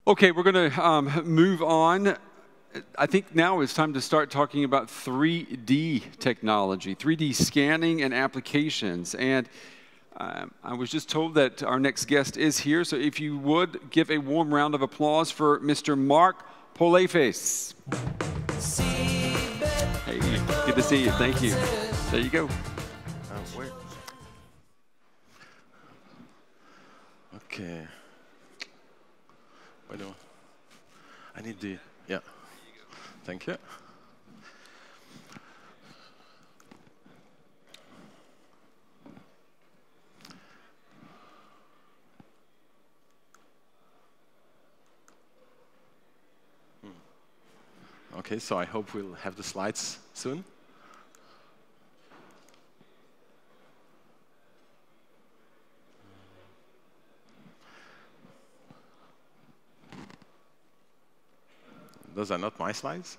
Okay, we're going to move on. I think now it's time to start talking about 3D technology, 3D scanning and applications. And I was just told that our next guest is here, so if you would give a warm round of applause for Mr. Marc Pollefeys. Hey, good to see you. Thank you. There you go. Where? Okay. Wait, no. I need the, yeah. Thank you. Okay, so I hope we'll have the slides soon. Those are not my slides.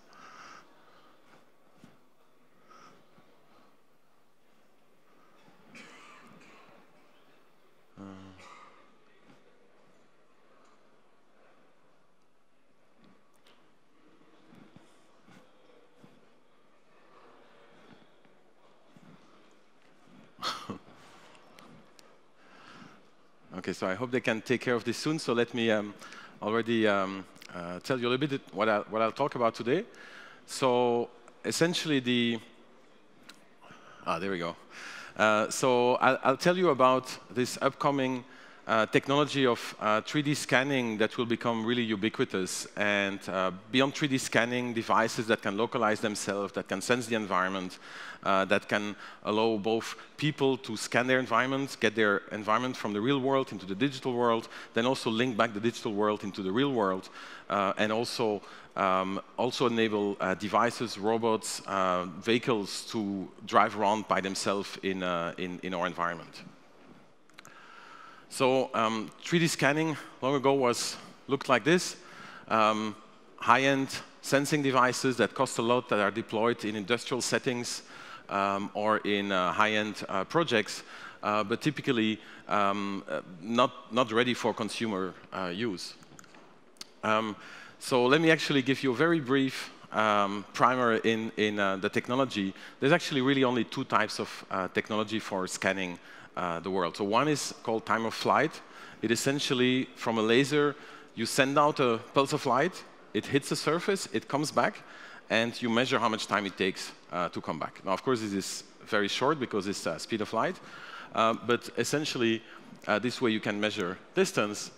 Okay, so I hope they can take care of this soon. So let me already tell you a little bit what I'll talk about today. So essentially there we go. So I'll tell you about this upcoming technology of 3D scanning that will become really ubiquitous. And beyond 3D scanning, devices that can localize themselves, that can sense the environment, that can allow both people to scan their environment, get their environment from the real world into the digital world, then also link back the digital world into the real world, and also enable devices, robots, vehicles to drive around by themselves in our environment. So 3D scanning long ago looked like this. High-end sensing devices that cost a lot, that are deployed in industrial settings or in high-end projects, but typically not ready for consumer use. So let me actually give you a very brief primer in the technology. There's actually really only two types of technology for scanning the world. So one is called time-of-flight. It essentially, from a laser, you send out a pulse of light, it hits the surface, it comes back, and you measure how much time it takes to come back. Now, of course, this is very short because it's speed of light, but essentially, this way you can measure distance.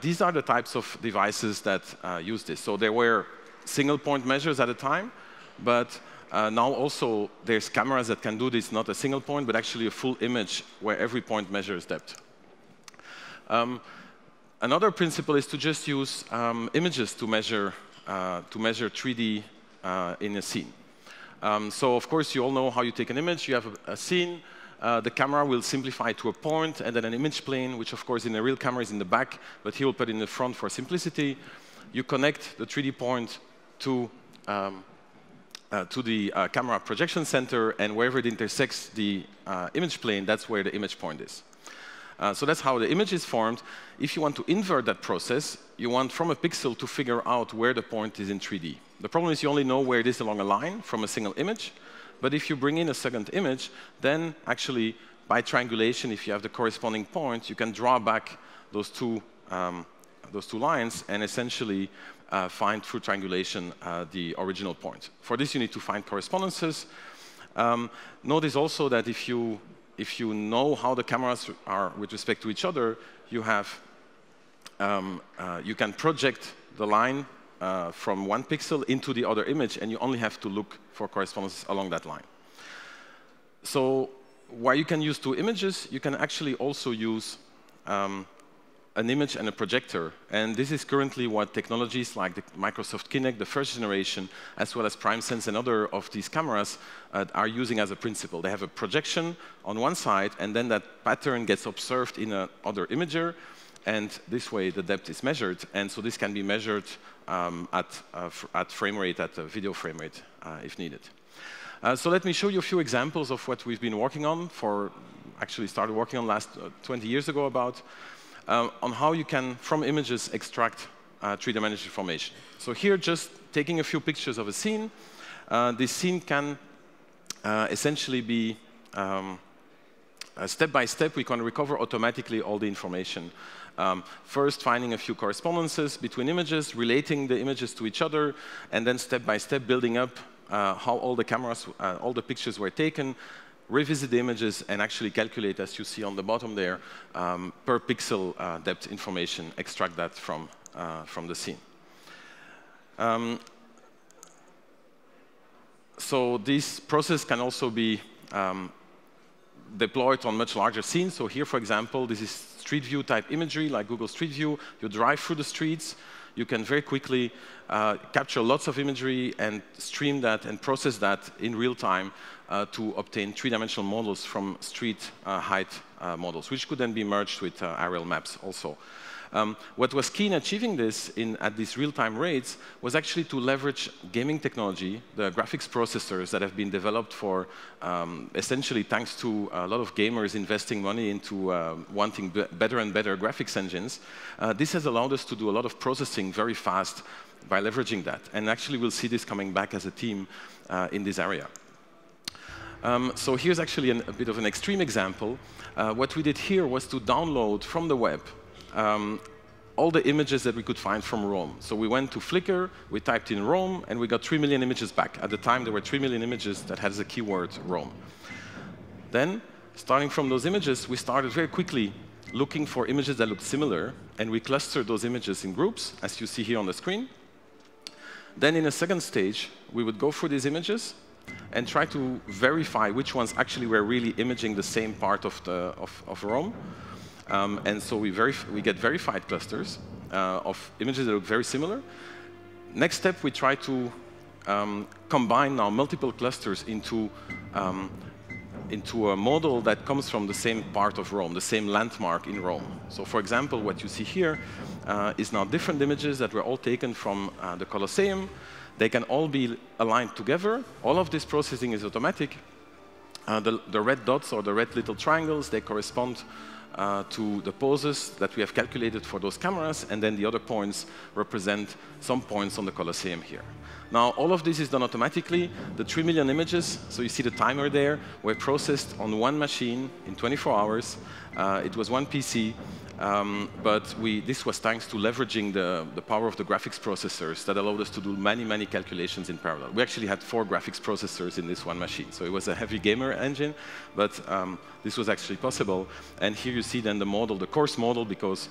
These are the types of devices that use this. So there were single-point measures at a time, but now also there's cameras that can do this, not a single point, but actually a full image where every point measures depth. Another principle is to just use images to measure 3D in a scene. So of course you all know how you take an image. You have a scene. The camera will simplify to a point, and then an image plane, which of course in a real camera is in the back, but he will put it in the front for simplicity. You connect the 3D point to the camera projection center, and wherever it intersects the image plane, that's where the image point is. So that's how the image is formed. If you want to invert that process, you want from a pixel to figure out where the point is in 3D. The problem is you only know where it is along a line from a single image. But if you bring in a second image, then actually by triangulation, if you have the corresponding point, you can draw back those two lines and essentially find through triangulation the original point. For this, you need to find correspondences. Notice also that if you know how the cameras are with respect to each other, you can project the line from one pixel into the other image, and you only have to look for correspondences along that line. So while you can use two images, you can actually also use an image and a projector. And this is currently what technologies like the Microsoft Kinect, the first generation, as well as PrimeSense and other of these cameras are using as a principle. They have a projection on one side, and then that pattern gets observed in another imager, and this way the depth is measured. And so this can be measured at frame rate, at video frame rate, if needed. So let me show you a few examples of what we've been working on actually started working on last 20 years ago about, on how you can, from images, extract three-dimensional information. So here, just taking a few pictures of a scene. This scene can essentially be step by step. We can recover automatically all the information. First, finding a few correspondences between images, relating the images to each other, and then step by step building up how all the cameras, all the pictures were taken, revisit the images, and actually calculate, as you see on the bottom there, per pixel depth information, extract that from the scene. So this process can also be deployed on much larger scenes. So here, for example, this is street view type imagery, like Google Street View. You drive through the streets. You can very quickly capture lots of imagery and stream that and process that in real time to obtain three-dimensional models from street height models, which could then be merged with aerial maps also. What was key in achieving this at these real-time rates was actually to leverage gaming technology, the graphics processors that have been developed for, essentially thanks to a lot of gamers investing money into wanting better and better graphics engines. This has allowed us to do a lot of processing very fast by leveraging that. And actually, we'll see this coming back as a team in this area. So here's actually a bit of an extreme example. What we did here was to download from the web all the images that we could find from Rome. So we went to Flickr, we typed in Rome, and we got 3 million images back. At the time, there were 3 million images that had as a keyword Rome. Then, starting from those images, we started very quickly looking for images that looked similar, and we clustered those images in groups, as you see here on the screen. Then, in a second stage, we would go through these images and try to verify which ones actually were really imaging the same part of Rome. And so we get verified clusters of images that look very similar. Next step, we try to combine now multiple clusters into a model that comes from the same part of Rome, the same landmark in Rome. So for example, what you see here is now different images that were all taken from the Colosseum. They can all be aligned together. All of this processing is automatic. The red dots or the red little triangles, they correspond to the poses that we have calculated for those cameras, and then the other points represent some points on the Colosseum here. Now, all of this is done automatically. The 3 million images, so you see the timer there, were processed on one machine in 24 hours. It was one PC, but this was thanks to leveraging the power of the graphics processors that allowed us to do many, many calculations in parallel. We actually had 4 graphics processors in this one machine, so it was a heavy gamer engine, but this was actually possible. And here you see then the model, the coarse model, because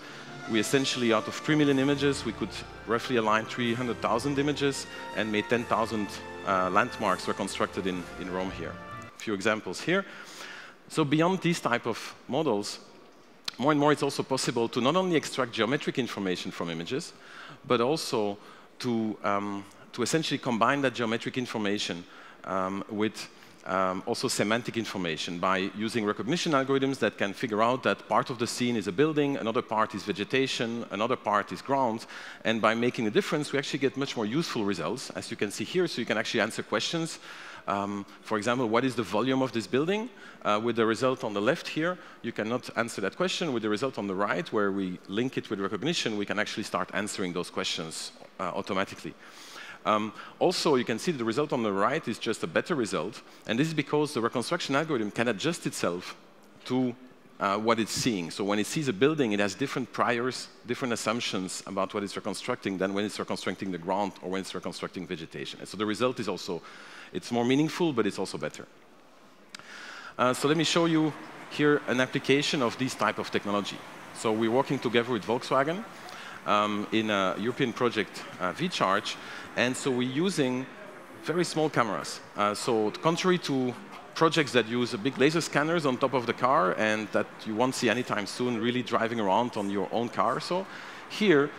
we essentially, out of 3 million images, we could roughly align 300,000 images and made 10,000 landmarks were constructed in Rome here. A few examples here. So beyond these type of models, more and more it's also possible to not only extract geometric information from images, but also to essentially combine that geometric information with also semantic information by using recognition algorithms that can figure out that part of the scene is a building, another part is vegetation, another part is ground, and by making a difference, we actually get much more useful results, as you can see here, so you can actually answer questions. For example, what is the volume of this building? With the result on the left here, you cannot answer that question. With the result on the right, where we link it with recognition, we can actually start answering those questions automatically. Also, you can see the result on the right is just a better result, and this is because the reconstruction algorithm can adjust itself to what it's seeing. So when it sees a building, it has different priors, different assumptions about what it's reconstructing than when it's reconstructing the ground or when it's reconstructing vegetation. And so the result is also, it's more meaningful, but it's also better. So let me show you here an application of this type of technology. So we're working together with Volkswagen in a European project, VCharge, and so we're using very small cameras. So contrary to projects that use big laser scanners on top of the car and that you won't see anytime soon really driving around on your own car. So here,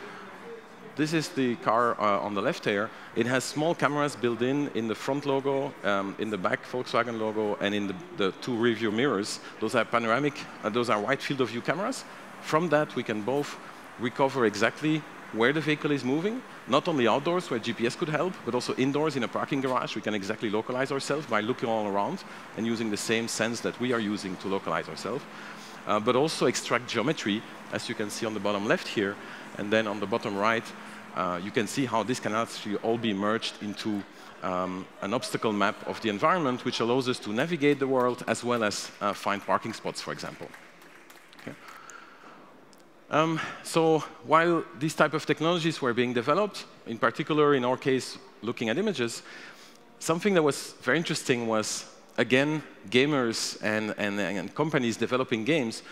this is the car on the left here. It has small cameras built in the front logo, in the back Volkswagen logo, and in the 2 rear view mirrors. Those are panoramic, those are wide field of view cameras. From that, we can both recover exactly where the vehicle is moving, not only outdoors where GPS could help, but also indoors in a parking garage. We can exactly localize ourselves by looking all around and using the same sense that we are using to localize ourselves. But also extract geometry, as you can see on the bottom left here, and then on the bottom right, you can see how this can actually all be merged into an obstacle map of the environment, which allows us to navigate the world as well as find parking spots, for example. Okay. So while these type of technologies were being developed, in particular, in our case, looking at images, something that was very interesting was, again, gamers and companies developing games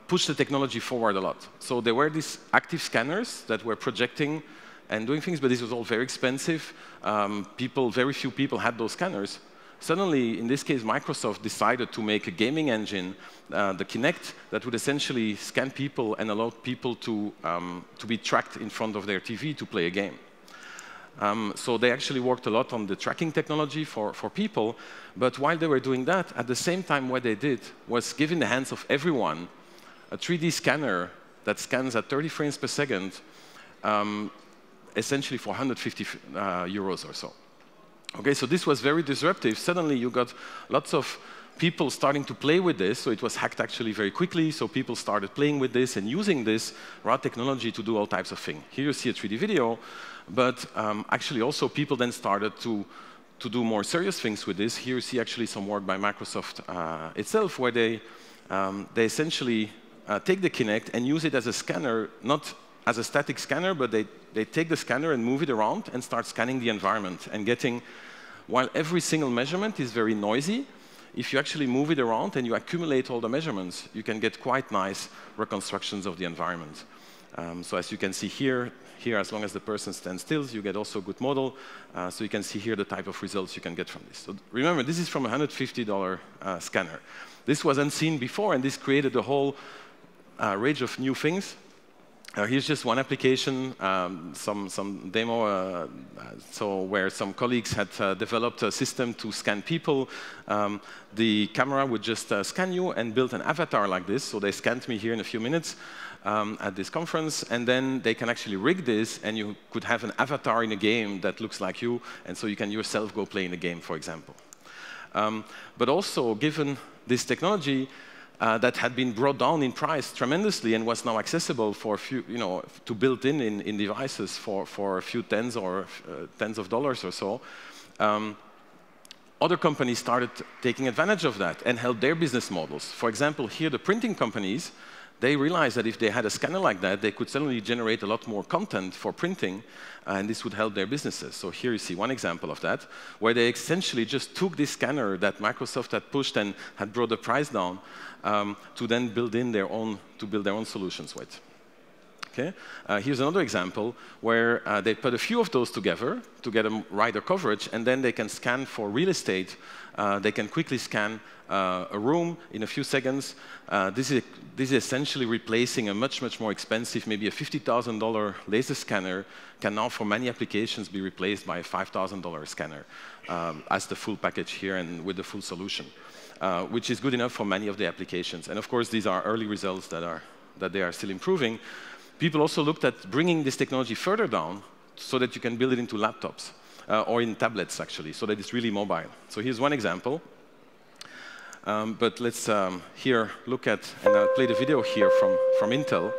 pushed the technology forward a lot. So there were these active scanners that were projecting and doing things, but this was all very expensive. Very few people had those scanners. Suddenly, in this case, Microsoft decided to make a gaming engine, the Kinect, that would essentially scan people and allow people to be tracked in front of their TV to play a game. So they actually worked a lot on the tracking technology for people, but while they were doing that, at the same time what they did was give in the hands of everyone a 3D scanner that scans at 30 frames per second, essentially for 150 euros or so. Okay, so this was very disruptive. Suddenly you got lots of people starting to play with this, so it was hacked actually very quickly, so people started playing with this and using this raw technology to do all types of things. Here you see a 3D video, but actually also people then started to do more serious things with this. Here you see actually some work by Microsoft itself, where they essentially take the Kinect and use it as a scanner, not as a static scanner, but they take the scanner and move it around and start scanning the environment and getting, while every single measurement is very noisy, if you actually move it around and you accumulate all the measurements, you can get quite nice reconstructions of the environment. So as you can see here, as long as the person stands still, you get also a good model. So you can see here the type of results you can get from this. So remember, this is from a $150 scanner. This was unseen before, and this created a whole range of new things. Here's just one application, some demo, where some colleagues had developed a system to scan people. The camera would just scan you and build an avatar like this. So they scanned me here in a few minutes at this conference, and then they can actually rig this, and you could have an avatar in a game that looks like you, and so you can yourself go play in a game, for example. But also, given this technology, that had been brought down in price tremendously and was now accessible for a few, to build in devices for a few tens of dollars or so. Other companies started taking advantage of that and helped their business models. For example, here the printing companies, they realized that if they had a scanner like that, they could suddenly generate a lot more content for printing, and this would help their businesses. So here you see one example of that, where they essentially just took this scanner that Microsoft had pushed and had brought the price down to then build their own solutions with. Okay? Here's another example where they put a few of those together to get a wider coverage, and then they can scan for real estate. They can quickly scan a room in a few seconds. This is essentially replacing a much more expensive, maybe a $50,000 laser scanner, can now for many applications be replaced by a $5,000 scanner as the full package here and with the full solution, which is good enough for many of the applications. And of course, these are early results that they are still improving. People also looked at bringing this technology further down so that you can build it into laptops or in tablets, actually, so that it's really mobile. So here's one example. But let's here look at, and I'll play the video here from Intel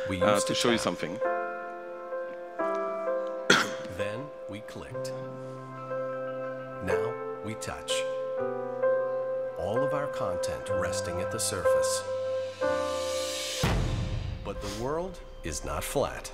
to show you something. Then we clicked. Now we touch. All of our content resting at the surface. But the world is not flat.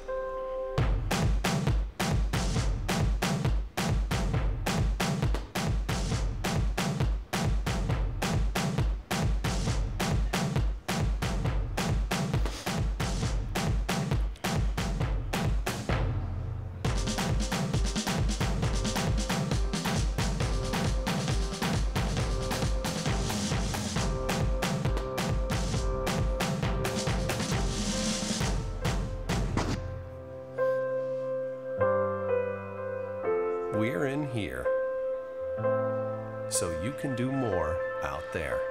We're in here, so you can do more out there.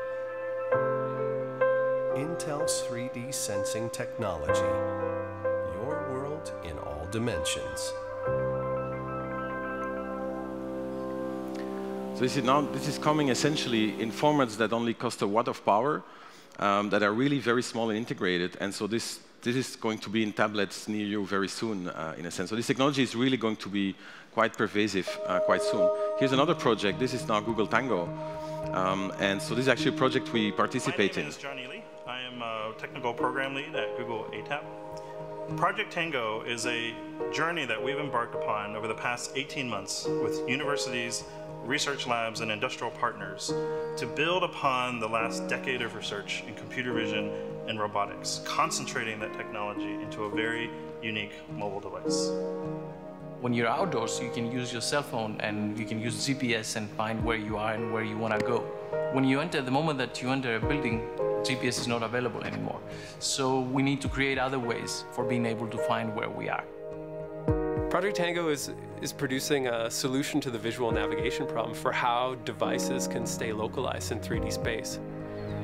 Intel's 3D sensing technology, your world in all dimensions. So this is coming essentially in formats that only cost a watt of power, that are really very small and integrated. And so this this is going to be in tablets near you very soon, in a sense. So this technology is really going to be quite pervasive quite soon. Here's another project. This is now Google Tango. And so this is actually a project we participate in. My name is John Ely. I am a technical program lead at Google ATAP. Project Tango is a journey that we've embarked upon over the past 18 months with universities, research labs, and industrial partners to build upon the last decade of research in computer vision and robotics, concentrating that technology into a very unique mobile device. When you're outdoors, you can use your cell phone and you can use GPS and find where you are and where you want to go. When you enter, the moment that you enter a building, GPS is not available anymore. So we need to create other ways for being able to find where we are. Project Tango is producing a solution to the visual navigation problem for how devices can stay localized in 3D space.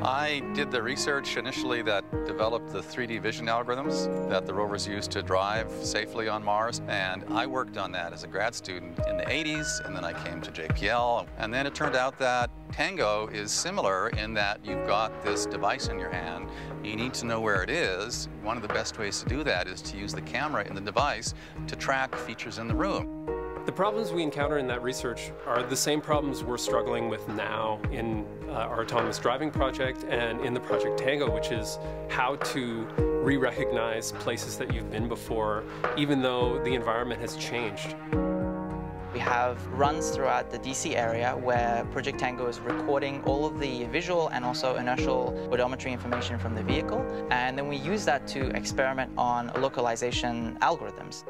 I did the research initially that developed the 3D vision algorithms that the rovers use to drive safely on Mars. And I worked on that as a grad student in the 80s, and then I came to JPL. And then it turned out that Tango is similar in that you've got this device in your hand. You need to know where it is. One of the best ways to do that is to use the camera in the device to track features in the room. The problems we encounter in that research are the same problems we're struggling with now in our autonomous driving project and in the Project Tango, which is how to re-recognize places that you've been before, even though the environment has changed. We have runs throughout the DC area where Project Tango is recording all of the visual and also inertial odometry information from the vehicle, and then we use that to experiment on localization algorithms.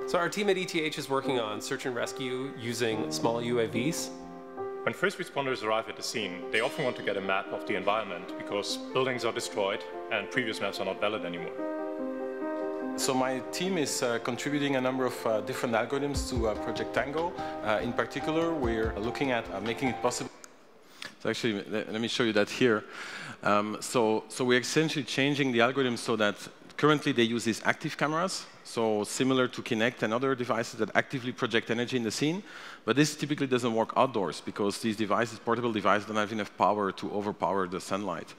So our team at ETH is working on search and rescue using small UAVs. When first responders arrive at the scene, they often want to get a map of the environment because buildings are destroyed and previous maps are not valid anymore. So my team is contributing a number of different algorithms to Project Tango. In particular, we're looking at making it possible. So actually, let me show you that here. So we're essentially changing the algorithm so that currently they use these active cameras, so similar to Kinect and other devices that actively project energy in the scene. But this typically doesn't work outdoors because these devices, portable devices, don't have enough power to overpower the sunlight.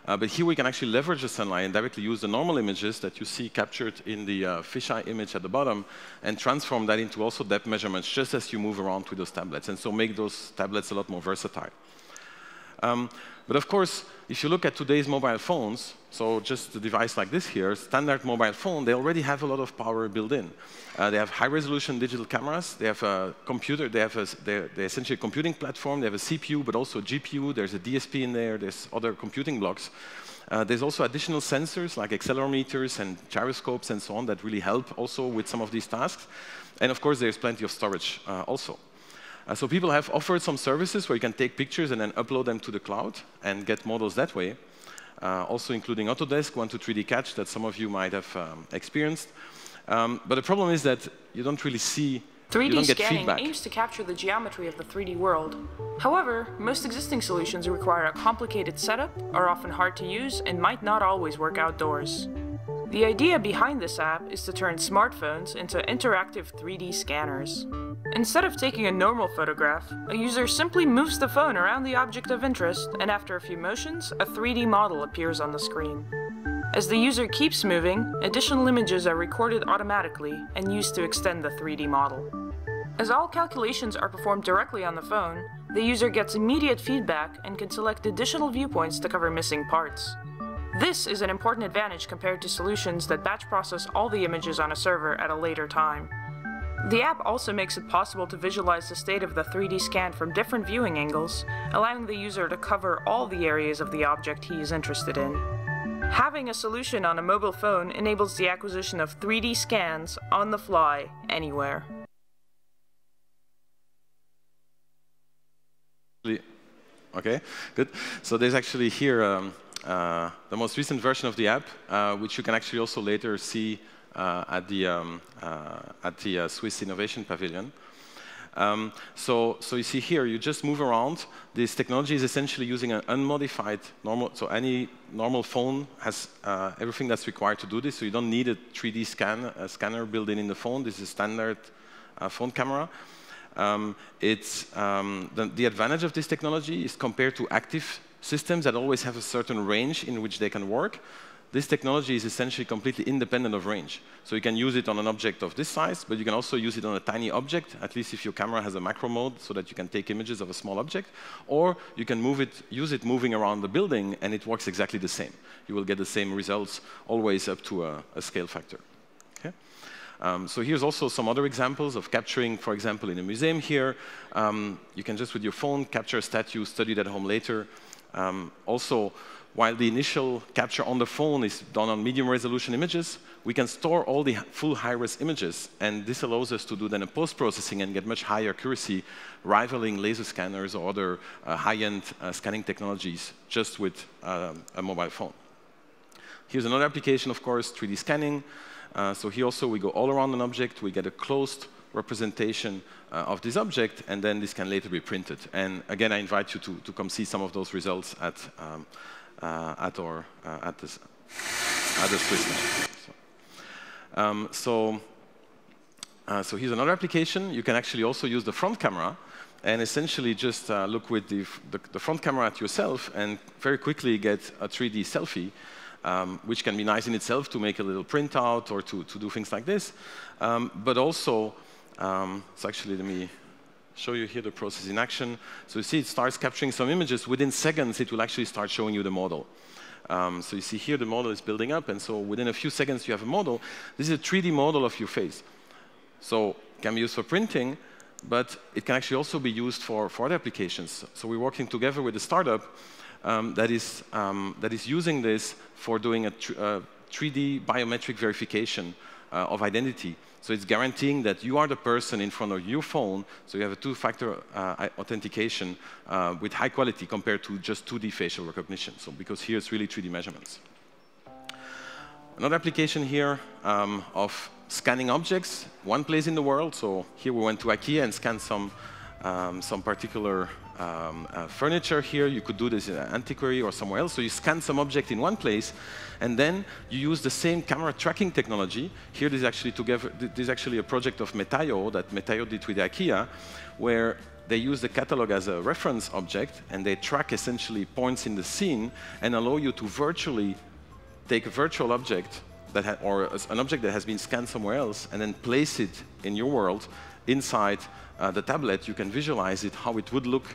But here we can actually leverage the sunlight and directly use the normal images that you see captured in the fisheye image at the bottom and transform that into also depth measurements just as you move around with those tablets, and so make those tablets a lot more versatile. But of course, if you look at today's mobile phones, so just a device like this here, standard mobile phone, they already have a lot of power built in. They have high-resolution digital cameras. They have a computer. They're essentially a computing platform. They have a CPU, but also a GPU. There's a DSP in there. There's other computing blocks. There's also additional sensors like accelerometers and gyroscopes and so on that really help also with some of these tasks. And of course, there's plenty of storage also. So people have offered some services where you can take pictures and then upload them to the cloud and get models that way, also including Autodesk 123D Catch that some of you might have experienced. But the problem is that you don't really see, 3D scanning aims to capture the geometry of the 3D world. However, most existing solutions require a complicated setup, are often hard to use, and might not always work outdoors. The idea behind this app is to turn smartphones into interactive 3D scanners. Instead of taking a normal photograph, a user simply moves the phone around the object of interest, and after a few motions, a 3D model appears on the screen. As the user keeps moving, additional images are recorded automatically and used to extend the 3D model. As all calculations are performed directly on the phone, the user gets immediate feedback and can select additional viewpoints to cover missing parts. This is an important advantage compared to solutions that batch process all the images on a server at a later time. The app also makes it possible to visualize the state of the 3D scan from different viewing angles, allowing the user to cover all the areas of the object he is interested in. Having a solution on a mobile phone enables the acquisition of 3D scans on the fly, anywhere. Okay, good. So there's actually here the most recent version of the app, which you can actually also later see at the Swiss Innovation Pavilion. So you see here, you just move around. This technology is essentially using an unmodified normal, so any normal phone has everything that's required to do this, so you don't need a 3D scanner built in the phone. This is a standard phone camera. The advantage of this technology is compared to active systems that always have a certain range in which they can work. This technology is essentially completely independent of range. So you can use it on an object of this size, but you can also use it on a tiny object, at least if your camera has a macro mode, so that you can take images of a small object. Or you can use it moving around the building, and it works exactly the same. You will get the same results, always up to a scale factor. Okay? So here's also some other examples of capturing, for example, in a museum here. You can just, with your phone, capture a statue, study it at home later. Also, while the initial capture on the phone is done on medium resolution images, we can store all the full high-res images, and this allows us to do then a post-processing and get much higher accuracy, rivaling laser scanners or other high-end scanning technologies just with a mobile phone. Here's another application, of course, 3D scanning. So here also we go all around an object, we get a closed representation of this object, and then this can later be printed. And again, I invite you to come see some of those results at this Swiss Lab. So here's another application. You can actually also use the front camera and essentially just look with the front camera at yourself and very quickly get a 3D selfie, which can be nice in itself to make a little printout or to do things like this. But also, so actually let me show you here the process in action. So you see it starts capturing some images. Within seconds, it will actually start showing you the model. So you see here the model is building up, and so within a few seconds you have a model. This is a 3D model of your face. So it can be used for printing, but it can actually also be used for other applications. So we're working together with a startup that is using this for doing a 3D biometric verification of identity. So it's guaranteeing that you are the person in front of your phone, so you have a two-factor authentication with high quality compared to just 2D facial recognition. So because here it's really 3D measurements. Another application here of scanning objects, one place in the world. So here we went to IKEA and scanned some particular furniture here. You could do this in an antiquary or somewhere else. So you scan some object in one place, and then you use the same camera tracking technology. Here, this is actually a project of Metaio that Metaio did with IKEA, where they use the catalog as a reference object, and they track essentially points in the scene and allow you to virtually take a virtual object or an object that has been scanned somewhere else, and then place it in your world inside the tablet. You can visualize it, how it would look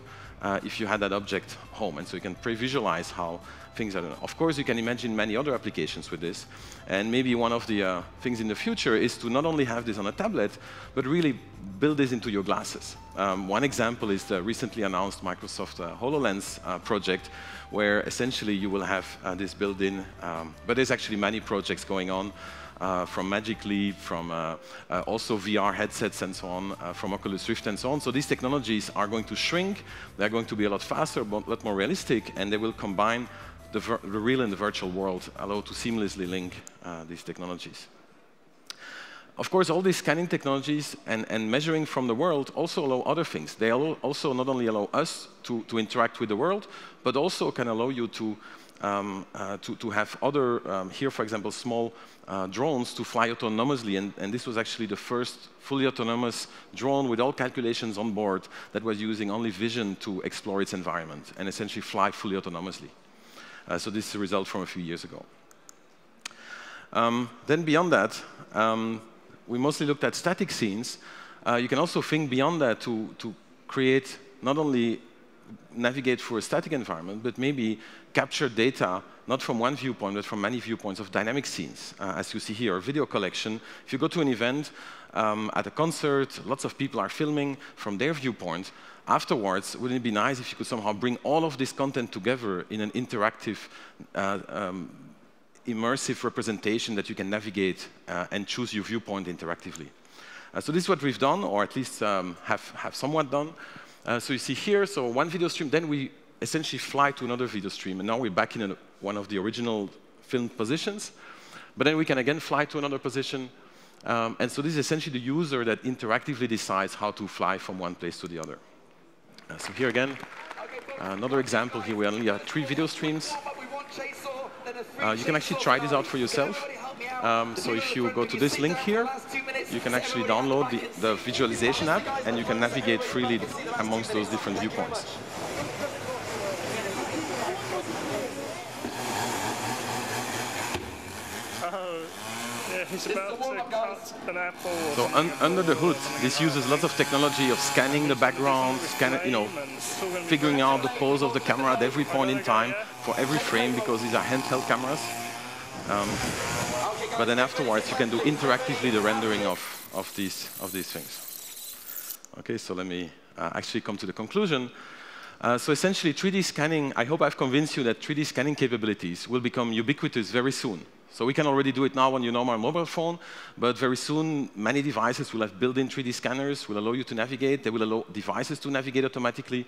if you had that object home. And so you can pre-visualize how things are done. Of course, you can imagine many other applications with this. And maybe one of the things in the future is to not only have this on a tablet, but really build this into your glasses. One example is the recently announced Microsoft HoloLens project, where essentially you will have this built in. But there's actually many projects going on. From Magic Leap, from also VR headsets and so on, from Oculus Rift and so on. So these technologies are going to shrink, they're going to be a lot faster, but a lot more realistic, and they will combine the real and the virtual world, allow to seamlessly link these technologies. Of course, all these scanning technologies and measuring from the world also allow other things. They also not only allow us to interact with the world, but also can allow you to have other, here for example, small drones to fly autonomously, and this was actually the first fully autonomous drone with all calculations on board that was using only vision to explore its environment and essentially fly fully autonomously. So this is a result from a few years ago. Then beyond that, we mostly looked at static scenes. You can also think beyond that to create not only navigate through a static environment, but maybe capture data, not from one viewpoint, but from many viewpoints of dynamic scenes. As you see here, a video collection. If you go to an event, at a concert, lots of people are filming from their viewpoint. Afterwards, wouldn't it be nice if you could somehow bring all of this content together in an interactive, immersive representation that you can navigate and choose your viewpoint interactively. So this is what we've done, or at least have somewhat done. So you see here, so one video stream, then we essentially fly to another video stream, and now we're back in one of the original filmed positions. But then we can again fly to another position. And so this is essentially the user that interactively decides how to fly from one place to the other. So here again, another example here, we only have 3 video streams. You can actually try this out for yourself. So if you go to this link here, you can actually download the visualization app, and you can navigate freely amongst those different viewpoints. he's about to cut an apple. So under the hood, this uses lots of technology of scanning the background, figuring out the pose of the camera at every point in time for every frame, because these are handheld cameras. But then afterwards, you can do interactively the rendering of these things. Okay, so let me actually come to the conclusion. So essentially, 3D scanning, I hope I've convinced you that 3D scanning capabilities will become ubiquitous very soon. So we can already do it now on your normal mobile phone, but very soon, many devices will have built-in 3D scanners, will allow you to navigate. They will allow devices to navigate automatically.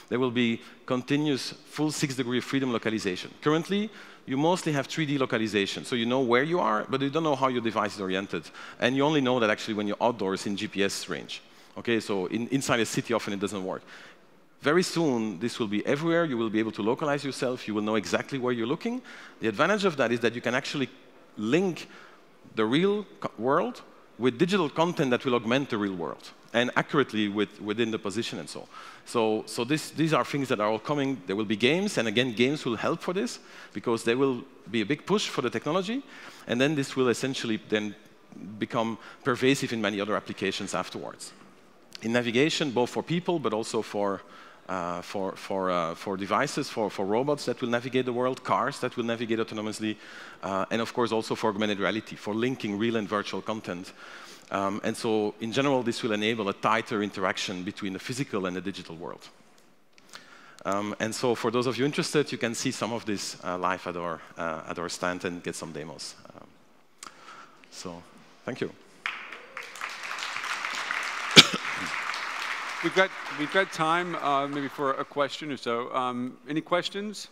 There will be continuous full 6-degree of freedom localization. Currently, you mostly have 3D localization. So you know where you are, but you don't know how your device is oriented. And you only know that actually when you're outdoors in GPS range. Okay, so inside a city, often it doesn't work. Very soon, this will be everywhere. You will be able to localize yourself. You will know exactly where you're looking. The advantage of that is that you can actually link the real world with digital content that will augment the real world, and accurately within the position and so. So these are things that are all coming. There will be games, and again, games will help for this, because there will be a big push for the technology, and then this will essentially then become pervasive in many other applications afterwards. In navigation, both for people, but also for devices, for robots that will navigate the world, cars that will navigate autonomously, and of course also for augmented reality, for linking real and virtual content. And so in general, this will enable a tighter interaction between the physical and the digital world. And so for those of you interested, you can see some of this live at our stand and get some demos. So thank you. We've got time maybe for a question or so. Any questions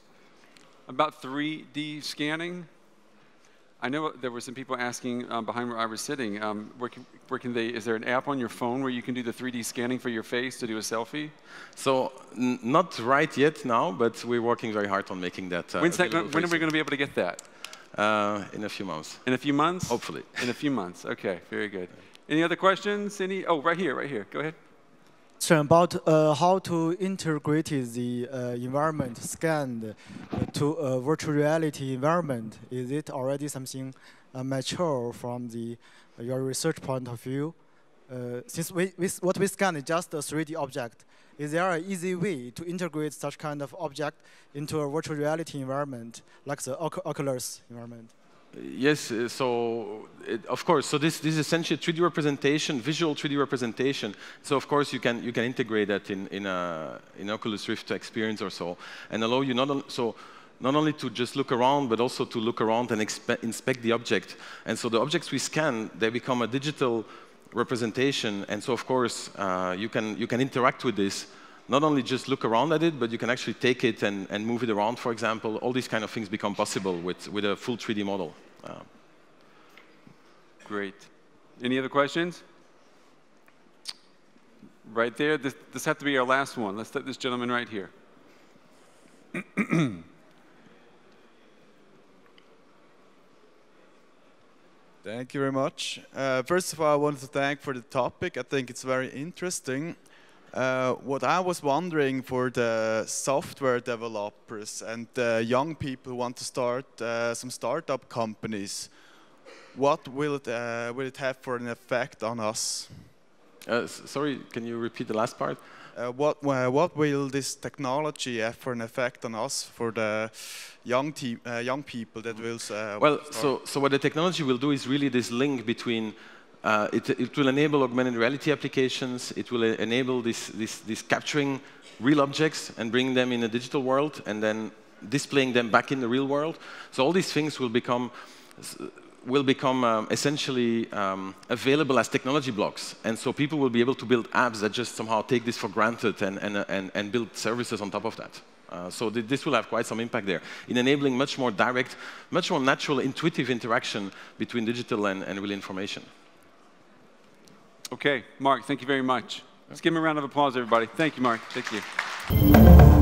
about 3D scanning? I know there were some people asking behind where I was sitting. Where can they? Is there an app on your phone where you can do the 3D scanning for your face to do a selfie? So not right yet now, but we're working very hard on making that. When are we going to be able to get that? In a few months. In a few months? Hopefully. In a few months. Okay, very good. Any other questions? Any? Oh, right here. Go ahead. So about how to integrate the environment scanned to a virtual reality environment. Is it already something mature from your research point of view? Since what we scan is just a 3D object, is there an easy way to integrate such kind of object into a virtual reality environment, like the Oculus environment? Yes, of course. So this is essentially a 3D representation, visual 3D representation. So of course you can integrate that in Oculus Rift experience or so, and allow you not only to just look around, but also to look around and inspect the object. And so the objects we scan, they become a digital representation. And so of course you can interact with this. Not only just look around at it, but you can actually take it and move it around, for example. All these kind of things become possible with a full 3D model. Great. Any other questions? Right there. This has to be our last one. Let's let this gentleman right here. Thank you very much. First of all, I wanted to thank for the topic. I think it's very interesting. What I was wondering for the software developers and the young people who want to start some startup companies, what will it have for an effect on us? Sorry, can you repeat the last part? What will this technology have for an effect on us, for the young people that will well, so what the technology will do is really this link between it will enable augmented reality applications. It will enable this capturing real objects and bring them in a digital world and then displaying them back in the real world. So all these things will become essentially available as technology blocks. And so people will be able to build apps that just somehow take this for granted and build services on top of that. So this will have quite some impact there in enabling much more direct, much more natural, intuitive interaction between digital and real information. Okay, Marc, thank you very much. Let's give him a round of applause, everybody. Thank you, Marc. Thank you.